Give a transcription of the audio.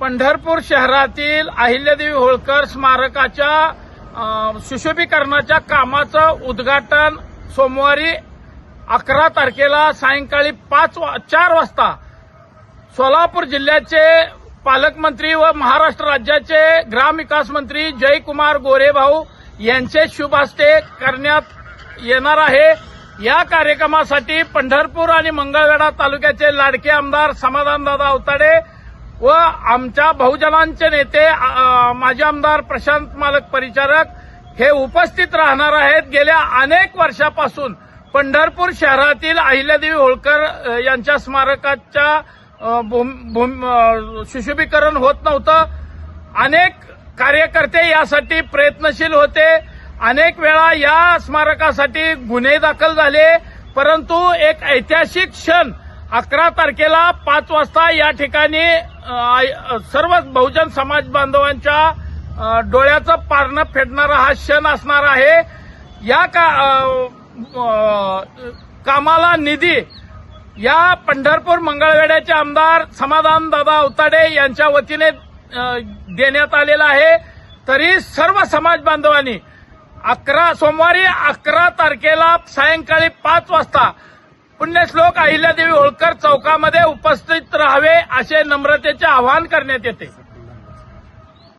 पंढरपूर शहरातील अहिल्यादेवी होळकर स्मारकाच्या सुशोभीकरणाच्या कामाचं उद्घाटन सोमवारी 11 तारखेला सायंकाळी 4 वाजता सोलापूर जिल्ह्याचे पालकमंत्री व महाराष्ट्र राज्याचे ग्रामविकास मंत्री जयकुमार गोरेभाऊ यांचे शुभ हस्ते करण्यात येणार आहे। या कार्यक्रमासाठी पंढरपूर आणि मंगळवेढा तालुक्याचे लाडके आमदार समाधानदादा अवताडे व आमच्या बहुजनांचे नेते माजी आमदार प्रशांत मालक परिचारक हे उपस्थित राहणार आहेत। गेल्या अनेक वर्षापासून पंढरपूर शहरातील अहिल्यादेवी होळकर यांच्या स्मारकाच्या सुशोभीकरण होत नव्हतं। अनेक कार्यकर्ते यासाठी प्रयत्नशील होते। अनेक वेळा या स्मारकासाठी गुन्हे दाखल झाले, परंतु एक ऐतिहासिक क्षण 11 तारखेला 5 वाजता या ठिकाणी सर्व बहुजन समाज बांधवांच्या डोळ्याचं पारणं फेडणारा हा क्षण असणार आहे। या कामाला निधी या पंढरपूर मंगळवेढ्याचे आमदार समाधानदादा अवताडे यांच्या वतीने देण्यात आलेला आहे। तरी सर्व समाज बांधवांनी सोमवारी 11 तारखेला सायंकाळी 5 वाजता पुण्यश्लोक अहिल्यादेवी होळकर चौकामध्ये उपस्थित राहावे असे नम्रतेचे आवाहन करण्यात येते।